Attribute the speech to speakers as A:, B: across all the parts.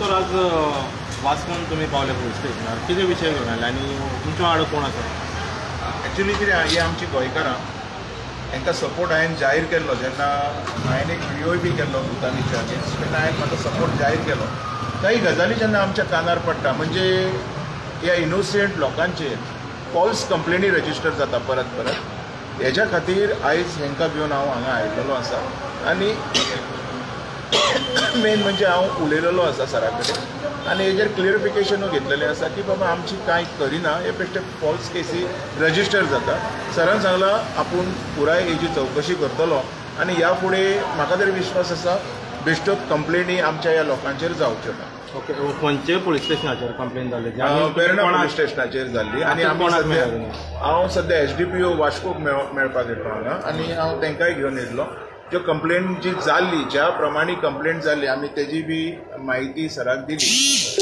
A: तर आज वास्कोन तुमी पावले पुलीस स्टेशनार कितें विशय घेवन आयले आनी तुमच्या वांगडा कोण आसा?
B: एक्चुअली कितें ही आमची गोंयकारां तांकां सपोर्ट हांवें जाहीर केल्लो जेन्ना हांवें एक व्हिडियोय बी केल्लो भुतानीच्या अगेन्स्ट तेन्ना हांवें म्हाजो सपोर्ट जाहीर केलो. काही गजाली जेन्ना आमच्या कानार पडटा म्हणजे ह्या इनोसेंट लोकांचेर फॉल्स कंप्लेनी रजिस्टर जाता परत परत हेज्या खातीर आयज हेंकां घेवन हांव हांगा आयिल्लो आसा आनी मेन म्हणजे हांव उलयलेलो आसा सरा कडेन आनी हेजेर क्लियरिफिकेशनूय घेतलेलें आसा की बाबा आमची कांय करिना हे बेश्टे फॉल्स केसी रजिस्टर जाता. सरान सांगलां आपूण पुराय हेजी चवकशी करतलो आनी ह्या फुडें म्हाका तरी विश्वास आसा बेश्टो कंप्लेनी आमच्या ह्या लोकांचेर जावच्यो ना.
A: ओके, खंयचे पुलीस स्टेशनाचेर कंप्लेन जाल्ली?
B: बेर्ना पुलीस स्टेशनाचेर जाल्ली आनी हांव सद्या SDPO वास्कोक मेळपाक येतलो हांगा आनी हांव तांकांय घेवन येतलो. ज्यो कंप्लेन जी जाल्ली ज्या प्रमाणे कंप्लेंट जाल्ली आमी तेजी बी म्हायती सराक दिली.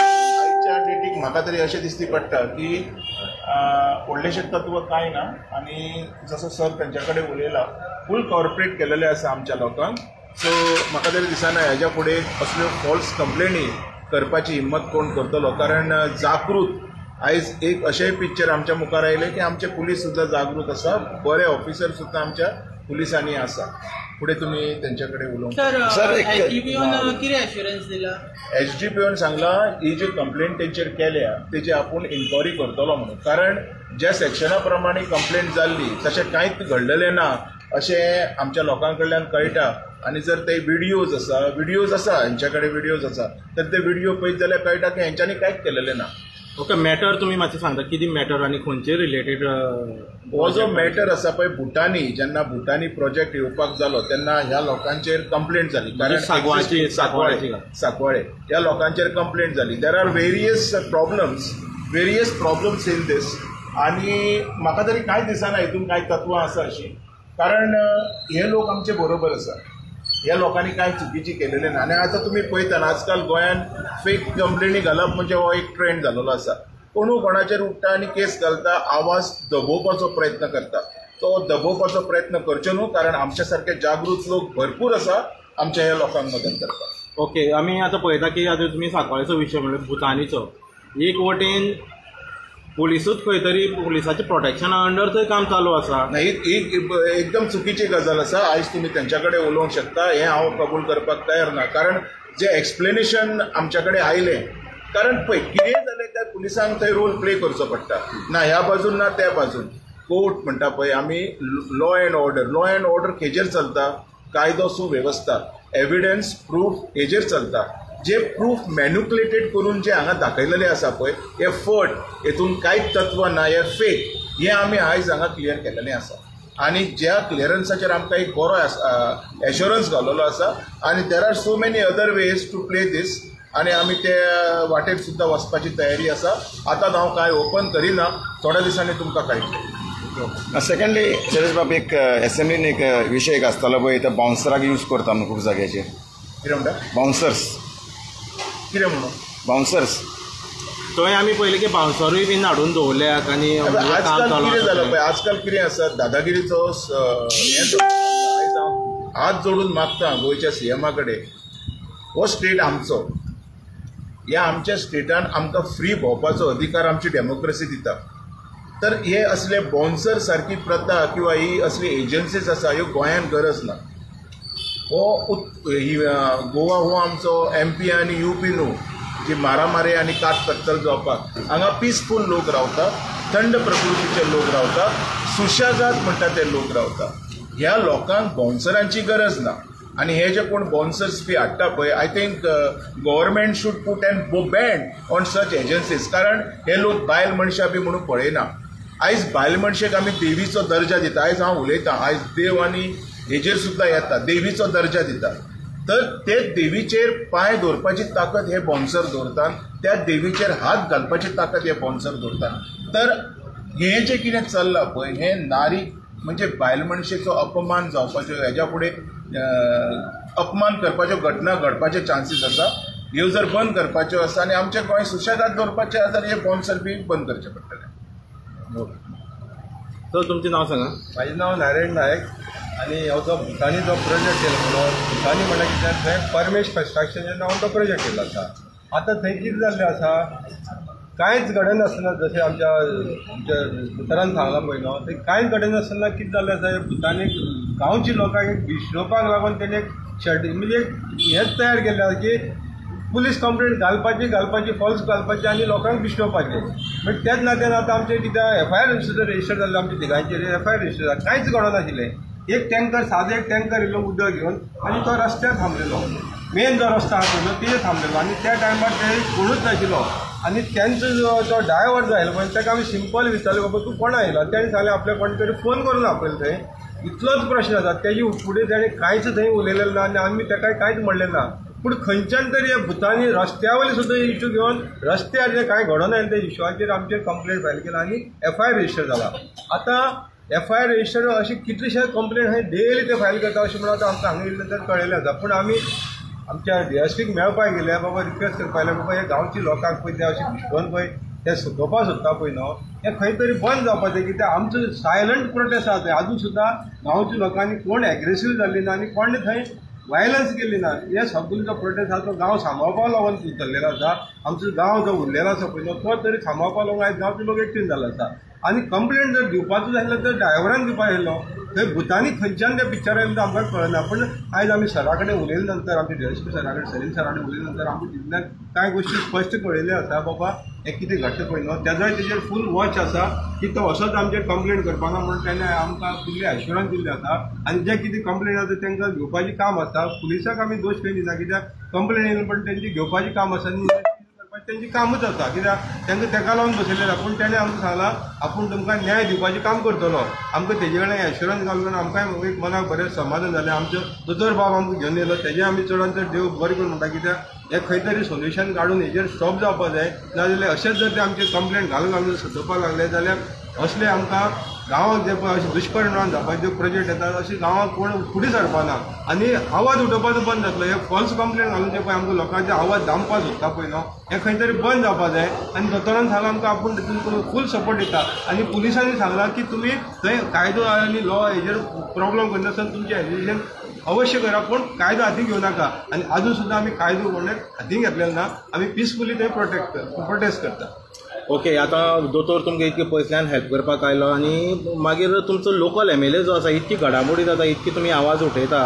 B: आयच्या डेटीक म्हाका तरी अशें दिसती पडटा की व्हडलेशें तत्व कांय ना आनी जसो सर तेंच्या कडेन उलयला फूल कॉर्पोरेट केलेलें आसा आमच्या लोकांक. सो म्हाका तरी दिसना हेज्या फुडें असल्यो फॉल्स कंप्लेनी करपाची हिम्मत कोण करतलो. कारण जागृत आयज एक अशेंय पिक्चर आमच्या मुखार आयलें की आमचे पुलीस सुद्दां जागृत आसा, बरे ऑफिसर सुद्दां आमच्या पुलिसांनी आसा. फुडें तुमी तेंच्या कडेन उलोवंक.
C: सर SDPOन कितें एश्युरन्स दिला?
B: SDPOन सांगलां ही जी कंप्लेंट तेंचेर केल्या तेजी आपूण इन्क्वायरी करतलो म्हणून. कारण ज्या सेक्शना प्रमाणे कंप्लेंट जाल्ली तशें कांयच घडलेलें ना अशें आमच्या लोकां कडल्यान कळटा. आनी जर ते व्हिडियोज आसा हेंच्या कडेन व्हिडियोज आसा तर ते व्हिडियो पळयत जाल्यार कळटा की हेंच्यांनी कांयच केलेलें ना.
A: ओके, मॅटर तुमी मातशें सांगता कितें मॅटर आनी खंयचे रिलेटेड?
B: हो जो मॅटर आसा पळय भुटानी, जेन्ना भुटानी प्रोजेक्ट येवपाक जालो तेन्ना ह्या लोकांचेर कंप्लेंट जाली. कारण सांकवाळे ह्या लोकांचेर कंप्लेंट जाली. There are various problems in these आनी म्हाका तरी कांय दिसना हितून कांय तत्वां आसा अशीं. कारण हे लोक आमचे बरोबर आसा, ह्या लोकांनी कांय चुकीची केलेलें ना. आनी आतां तुमी पळयता आजकाल गोंयान फेक कंप्लेनी घालप म्हणजे हो एक ट्रेंड जाल्लो आसा. कोणूय कोणाचेर उठटा आनी केस घालता, आवाज दबोवपाचो प्रयत्न करता. तो दबोवपाचो प्रयत्न करचो न्हू, कारण आमच्या सारके जागृत लोक भरपूर आसा आमच्या ह्या लोकांक मदत करपाक.
A: ओके, आमी आतां पळयता की आतां तुमी सांकवाळेचो विशय म्हणल्यार भुतानीचो एक वटेन पुलिसूच खंय तरी पुलिसाच्या प्रोटेक्शना अंडर थंय काम चालू आसा.
B: ही एकदम चुकीची गजाल आसा. आयज तुमी तेंच्या कडेन उलोवंक शकता, हें हांव कबूल करपाक तयार ना. कारण जें एक्सप्लेनेशन आमच्या कडेन आयलें, कारण पळय कितेंय जालें त्या पुलिसांक थंय रोल प्ले करचो पडटा, ना ह्या बाजून ना त्या बाजून. कोर्ट म्हणटा पळय आमी लॉ अँड ऑर्डर हेजेर चलता, कायदो सुवेवस्था, एविडन्स प्रूफ हेजेर चलता. जे प्रूफ मॅन्युप्युलेटेड करून जे हांगा दाखयलेले आसा पळय हे फट, हेतून कांयच तत्व ना, हे फेक, हे आमी आयज हांगा क्लियर केलेलें आसा. आनी ज्या क्लियरन्साचेर आमकां एक बरो एश्युरन्स गावलेलो आसा आनी there are so many other ways to play these आनी आमी ते वाटेर सुद्दां वचपाची तयारी आसा. आतां हांव कांय ओपन करिना, थोड्या दिसांनी तुमकां कळटलें.
D: सेकंडली शैलेश बाब, एक असेंब्लीन एक विशय आसतालो पळय, ते बाउन्सराक यूज करता म्हणून खूब जाग्याचेर.
B: कितें म्हणटा?
D: बाउन्सर्स.
B: कितें म्हणून?
D: बाउन्सर्स
A: थंय आमी पयलें की बाउन्सरूय बीन हाडून दवरल्यात आनी
B: आजकाल कितें जालां पळय, आजकाल कितें आसा दादागिरीचो हात जोडून मागता गोंयच्या CMा कडेन. हो स्टेट आमचो, ह्या आमच्या स्टेटान आमकां फ्री भोंवपाचो अधिकार आमची डेमोक्रेसी दिता. तर हे असले बाउन्सर सारकी प्रथा किंवा ही असली एजन्सीज आसा ह्यो गोंयान गरज ना. गोवा हो आमचो MP आनी UP न्हू जी मारामारी आनी कातकत्तल जावपाक. हांगा पिसफूल लोक रावता, थंड प्रकृतीचे लोक रावता, सुशागाद म्हणटा ते लोक रावता. ह्या लोकांक बाउन्सरांची गरज ना. आनी हे जे कोण बाउन्सर्स बी हाडटा पळय, I think government should put an ban on such agencies. कारण हे लोक बायल मनशां बी म्हणून पळयना. आयज बायल मनशेक आमी देवीचो दर्जा दिता. आयज हांव उलयतां, आयज देव आनी हेजेर सुद्दां येता, देवीचो दर्जा दिता. तर ते देवीचेर पांय दवरपाची ताकद हे बाउन्सर दवरतात, त्या देवीचेर हात घालपाची ताकद हे बाउन्सर दवरतात. तर हे जे कितें चल्लां पळय हे नारी म्हणजे बायल मनशेचो अपमान जावपाच्यो, हेज्या फुडें अपमान करपाच्यो घटना घडपाचे चान्सीस आसा. ह्यो जर बंद करपाच्यो आसा आनी आमचें गोंय सुशेगाद दवरपाचें आसा जाल्यार हे बाउन्सर बी बंद करचे पडटले.
A: सर तुमचें नांव सांगा.
E: म्हाजें नांव नारायण नायक आनी हो जो भुतानी जो प्रोजेक्ट केला भुतानी म्हणल्यार कितें थंय परमेश कन्स्ट्रक्शनाचें नांवान तो प्रोजेक्ट केल्लो आसा. आतां थंय कितें जाल्लें आसा, कांयच घडनासतना जशें आमच्या दोतोरान सांगलां पळय न्हू, थंय कांयच घडनासतना कितें जाल्लें आसा, ह्या भुतानी गांवची लोकांक एक भिश्णोवपाक लागून तेणें एक म्हणजे हेंच तयार केल्लें आसा की पुलीस कंप्लेंट घालपाची फॉल्स घालपाची आनी लोकांक भिश्णोवपाचें. बट त्याच नात्यान आतां आमचें कितें FIR सुद्दां रजिस्टर जाल्लें आमच्या तिगांचेर, FIR रजिस्टर जाला, कांयच घडनाशिल्लें. एक टँकर सादें एक टँकर येयलो उदक घेवन आनी तो रस्त्यार थांबलेलो, मेन जो रस्तो आसा पळय तेजेर थांबलेलो, आनी त्या टायमार ते कोणूच नाशिल्लो. आनी तेंचो जो ड्रायव्हर जो आयलो पळय ताका आमी सिंपल विचारलें, बाबा तूं कोण आयला? तेणें सांगलें आपल्या कोण तरी फोन करून आपयलो थंय. इतलोच प्रश्न आसा, तेजे फुडें तेणें कांयच थंय उलयलेलें ना आनी आमी ताका कांयच म्हणलें ना. पूण खंयच्यान तरी ह्या भुतांनी रस्त्या वयले सुद्दां इश्यू घेवन रस्त्यार जे कांय घडोना त्या इश्यूआचेर आमचेर कंप्लेंट फायल केला आनी FIR रजिस्टर जाला. आतां FIR रजिस्टर अशें कितलेशे कंप्लेंट हांवें डेली ते फायल करता अशें म्हणून आतां आमकां हांगा येयल्लें तर कळयलें आसा. पूण आमी आमच्या DSPक मेळपाक गेले, बाबा रिक्वेस्ट करपाक लागले, बाबा हे गांवची लोकांक पळय ते अशें भिश्कोवन पळय ते सुकोवपा सोदता पळय न्हू, हें खंय तरी बंद जावपाचें. कित्याक आमचो सायलंट प्रोटेस्ट आसा थंय अजून सुद्दां गांवच्या लोकांनी कोण एग्रेसीव जाल्ली ना आनी कोण थंय वायलन्स केली ना. हे सगळो जो प्रोटेस्ट आसा तो गांव सांबाळपा लागून उतरलेलो आसा. आमचो गांव जो उरलेलो आसा पळय तो तरी सांबाळपा लागून आयज गांवचे लोक एकठीण जाल्ले आसा. आनी कंप्लेंट जर दिवपाचो जाल्यार तर ड्रायव्हरान दिवपाक येयलो. थंय भुतांनी खंयच्यान त्या पिक्चरान येयलो आमकां कळना. पूण आयज आमी सरा कडेन उलयले नंतर, आमच्या DSP सरा कडेन सलीम सरा कडेन उलयले नंतर आमकां तितल्यान कांय गोश्टी स्पश्ट कळयल्यो आसा. बाबा हें कितें घडटा पळय न्हू तेजोय तेजेर फूल वॉच आसा की तो असोच आमचेर कंप्लेंट करपाना म्हणून तेणें आमकां फुल्ली एश्युरन्स दिल्ली आसा. आनी जे कितें कंप्लेंट आसा तांकां घेवपाचें काम आसा. पुलिसाक आमी दोश खंय दिना, कित्याक कंप्लेंट येयली पण तेंची घेवपाचें काम आसा आनी तेंची कामूच आसा. कित्याक तांकां ताका लागून बसयलेलें आसा. पूण तेणें आमकां सांगलां आपूण तुमकां न्याय दिवपाचें काम करतलो. आमकां तेजे कडेन एश्युरन्स घालून आमकांय एक मनाक बरें समाधान जालें. आमचो दोतोर बाब आमकां घेवन येयलो, तेजें आमी चडान चड देव बरें करून म्हणटा. कित्याक हे खंय तरी सोल्युशन काडून हेजेर स्टॉप जावपाक जाय. नाजाल्यार अशेंच जर ते आमचे कंप्लेंट घालून सतोवपाक लागले जाल्यार असले आमकां गांवांत जे पळय अशे दुश्परिणाम जावपाचे जे प्रोजेक्ट येतात अशे गांवांत कोण फुडें सरपाना आनी आवाज उठोवपाचो बंद जातलो. हे फॉल्स कंप्लेंट घालून जे पळय आमकां लोकांचे आवाज दामपा सोदता पळय न्हू हें खंय तरी बंद जावपाक जाय. आनी दोतोरान सांगलां आमकां आपूण तितून फूल सपोर्ट दिता. आनी पुलिसांनी सांगलां की तुमी थंय कायदो आनी लॉ हेजेर प्रॉब्लम करनासतना तुमचें एज्युकेशन अवश्य करा, पूण कायदो हातीक घेवं नाका. आनी आजून सुद्दां आमी कायदो कोणें हातीक घेतलेलो ना. आमी पिसफुली थंय प्रोटेस्ट करता.
A: ओके, आतां दोतोर तुमकां इतके पयसल्यान हेल्प करपाक आयलो आनी मागीर तुमचो लोकल MLA जो आसा इतकी घडामोडी जाता, इतकी तुमी आवाज उठयता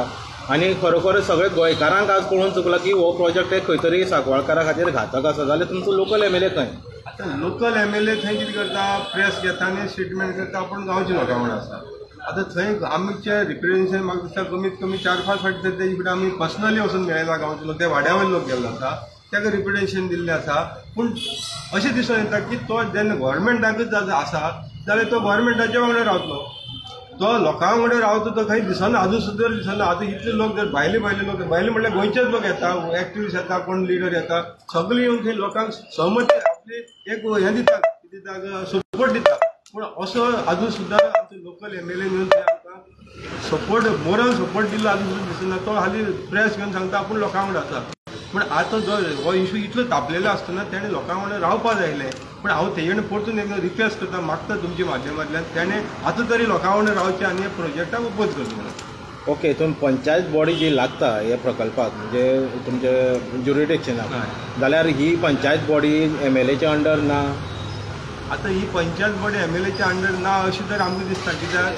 A: आनी खरोखर सगळे गोंयकारांक आज कळून चुकला की हो प्रोजेक्ट एक खंय तरी सांकवाळकारा खातीर घातक आसा. जाल्यार तुमचो लोकल MLA खंय?
E: आतां लोकल MLA थंय कितें करता, प्रेस घेता आनी स्टेटमेंट करता. आपूण गांवच्या लोकां वांगडा आसा. आतां थंय आमचें रिप्रेझेंटेशन म्हाका दिसता कमीत कमी 4-5 फावटी तर तेजे कडेन आमी पर्सनली वचून मेळयला. गांवचे लोक ते वाड्यावयले लोक गेल्ले आसा, ताका रिप्रेझेंटेशन दिल्लें आसा. पूण अशें दिसून येता की तो जेन्ना गव्हर्मेंटाकूच आसा जाल्यार तो गव्हर्मेंटाच्या वांगडा रावतलो. तो लोकां वांगडा रावता तो खंय दिसना, आजून सुद्दां दिसना. आतां इतले लोक जर भायले लोक, भायले म्हणल्यार गोंयचेच लोक येता, एक्टिविस्ट येता, कोण लिडर येता, सगळीं येवन थंय लोकांक सहमती आपली एक हें दितात, सपोर्ट दिता. पूण असो आजून सुद्दां आमचो लोकल MLA मेळून थंय आमकां सपोर्ट, मोरल सपोर्ट दिल्लो आजून सुद्दां दिसना. तो हालीं प्रेस घेवन सांगता आपूण लोकां वांगडा आसा. पूण आतां जो हो इशू इतलो तापलेलो आसतना तेणें लोकां वांगडा रावपा जायलें. पूण हांव तेजे कडेन परतून एक रिक्वेस्ट करता, मागता तुमच्या माध्यमांतल्यान तेणें आतां तरी लोकां वांगडा रावचें आनी ह्या प्रोजेक्टाक ओपोज करचें म्हणून.
A: ओके, तुमी पंचायत बॉडी जी लागता ह्या प्रकल्पाक म्हणजे तुमच्या ज्युरिडिक्शनाक, जाल्यार ही पंचायत बॉडी MLAच्या अंडर ना?
E: आतां ही पंचायत बॉडी MLAच्या अंडर ना अशें तर आमकां दिसता. कित्याक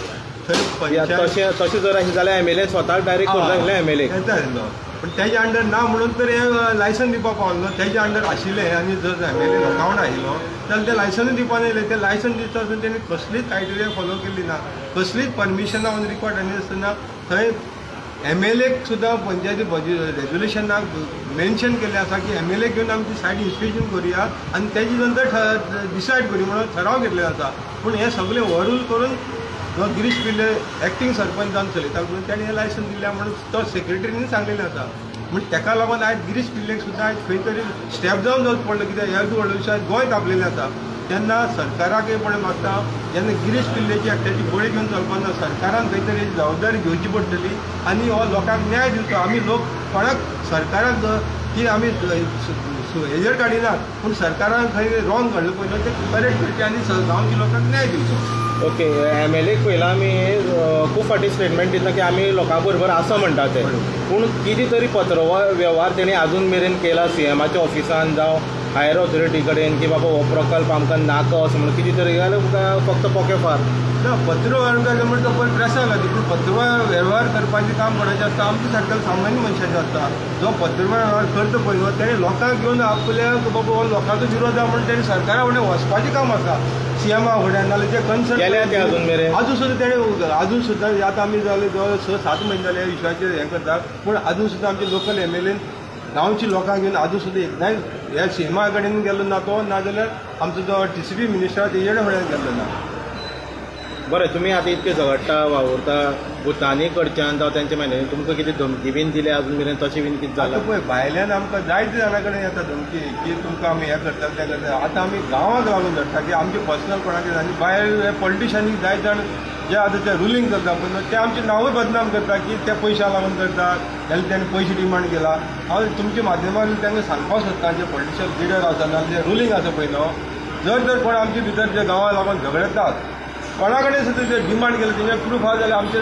E: थंय पंचायत
A: तशें जर जाल्यार MLA स्वता डायरेक्ट करता MLA
E: येता येयलो. पूण तेज्या अंडर ना म्हणून तर हें लायसन दिवपाक पावलो. तेज्या अंडर आशिल्लें आनी जर MLA लोकां वांगडा आयलो जाल्यार तें लायसनूय दिवपाक येयलें. तें लायसन दिता आसतना तेणी कसलीच क्रायटेरिया फॉलो केल्ली ना, कसलीच परमिशना ऑन रिकॉर्ड आनी आसतना थंय MLAक सुद्दां पंचायती रेजोल्युशनाक मेन्शन केल्लें आसा की MLA घेवन आमची सायट इन्स्पेक्शन करुया आनी तेजे नंतर डिसायड करुया म्हणून ठराव घेतलेलो आसा. पूण हें सगळें ओवररूल करून जो गिरीश पिल्ले एक्टींग सरपंच जावन चलयता म्हणून तेणें हें लायसन दिल्या म्हणून तो सेक्रेटरीनी सांगलेलें आसा. म्हण ताका लागून आयज गिरीश पिल्लेक सुद्दां आयज खंय तरी स्टेप जावन जावचो पडलो. कित्याक ह्या व्हडलो विशय गोंय तापलेलें आसा. तेन्ना सरकाराकय पण मागता जेन्ना गिरीश पिल्लेची एकट्याची बळी घेवन चलपाना, सरकारान खंय तरी जबाबदारी घेवची पडटली आनी हो लोकांक न्याय दिवचो. आमी लोक कोणाक सरकाराक की आमी हेजेर काडिनात, पूण सरकारान खंय रॉंग घडलें पळय तें करेक्ट करचें आनी गांवच्या लोकांक न्याय दिवचो.
A: ओके, MLA पयला आमी खूब फाटी स्टेटमेंट दिता की आमी लोकां बरोबर आसा म्हणटा ते, पूण कितें तरी पत्रव्यवहार तेणी आजून मेरेन केला CMच्या ऑफिसान जावं हायर ऑथॉरिटी कडेन की बाबा हो प्रकल्प आमकां नाका असो म्हणून कितें तरी काय फक्त पोकेफार
E: ना पत्रव्यवहार म्हणजे तो पण प्रेसा खातीर, पूण पत्रव्यवहार करपाचें काम कोणाचें आसता? आमच्या सारक्या सामान्य मनशाचें आसता. जो पत्रव्यवहार करता पळय तेणे लोकांक घेवन आपल्याक बाबा हो लोकांचो विरोध आहा म्हणून तेणी सरकारा फुडें वचपाचें काम आसा. CMा फुडें नाल्यार जे कन्सर्न
A: केल्या ते अजून मेरेन
E: अजून सुद्दां तेणे अजून सुद्दां आतां आमी जाले जवळ 6-7 म्हयने जाले विश्वाचेर हें करता, पूण अजून सुद्दां आमचे लोकल MLA गांवची लोकांक घेवन अजून सुद्दां एकदांय ह्या CMा कडेन गेलो ना तो, नाजाल्यार आमचो जो TCP मिनिस्टर तेजे फुड्यान गेल्लो ना.
A: बरें, तुमी आतां इतके झगडटा वावुरता, भुतानी कडच्यान जावं तेंचे मेरेन तुमकां कितें धमकी बीन दिले आजून मेरेन तशें बीन कितें जालां?
E: पळय भायल्यान आमकां जायते जाणां कडेन येता धमकी की तुमकां आमी हें करता तें करता. आतां आमी गांवांक लागून धरता की आमचे पर्सनल कोणाचें आनी भायर हे पॉलिटिशनांनी जाय जाण जे आतां ते रुलींग करता पळय ते आमचें नांवूय बदनाम करता की ते पयशा लागून करता, जाल्यार तेणें पयशे डिमांड केला. हांव तुमच्या माध्यमांतल्यान तांकां सांगपाक सोदता जे पॉलिटिशियल लिडर आसा नाजाल्यार जे रुलींग आसा पळय न्हू, जर कोण आमचे भितर जे गांवां लागून झगडटात कोणा कडेन सुद्दां जे डिमांड केलें तेजे प्रूफ आहा जाल्यार आमचे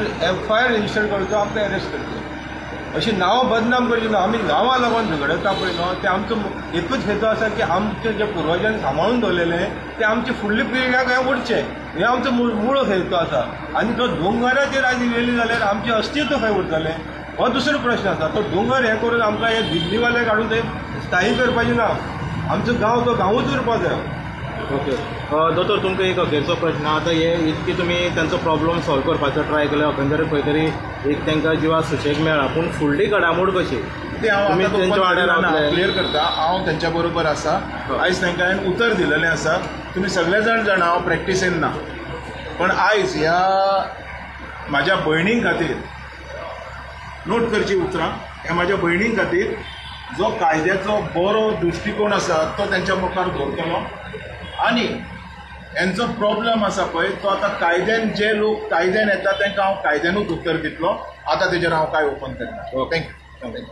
E: FIR रजिस्टर करचो, आमकां अरेस्ट करचो. अशी नांवां बदनाम करची ना. आमी गांवां लागून झगडटा पळय न्हू ते आमचो एकूच हेतू आसा की आमचे जे पुर्वजांनी सांबाळून दवरलेलें ते आमचे फुडले पिळग्याक हें उरचें, हें आमचो मूळ हेतू आसा. आनी तो दोंगराचेर आज येयली जाल्यार आमचें अस्तित्व खंय उरतलें हो दुसरो प्रश्न आसा. तो दोंगर हें करून आमकां हे दिल्लीवाले काडून थंय स्थायी करपाचें ना. आमचो गांव तो गांवूच उरपा जाय.
A: ओके दोतोर, तुमकां एक अखेरचो प्रश्न. आतां हे इतकी तुमी तांचो प्रॉब्लम सॉल्व करपाचो ट्राय केलो, अखंदर खंय तरी एक तांकां जिवा सुशेग मेळ्ळा, पूण फुडली घडामोड कशी
B: ते हांव
A: तुमी तेंच्या वाड्यार रावतले?
B: क्लियर करता, हांव तेंच्या बरोबर आसा. आयज तांकां हांवें उतर दिलेलें आसा. तुमी सगळे जाण जाणा हांव प्रॅक्टिसेन ना, पण आयज ह्या म्हाज्या भयणी खातीर नोट करची उतरां. ह्या म्हाज्या भयणी खातीर जो कायद्याचो बरो दृश्टिकोन आसा तो तेंच्या मुखार दवरतलो आनी हेंचो प्रॉब्लम आसा पळय तो आतां कायद्यान जे लोक कायद्यान येता तांकां हांव कायद्यानूच उत्तर दितलो. आतां तेजेर हांव कांय ओपन करना. थँक्यू.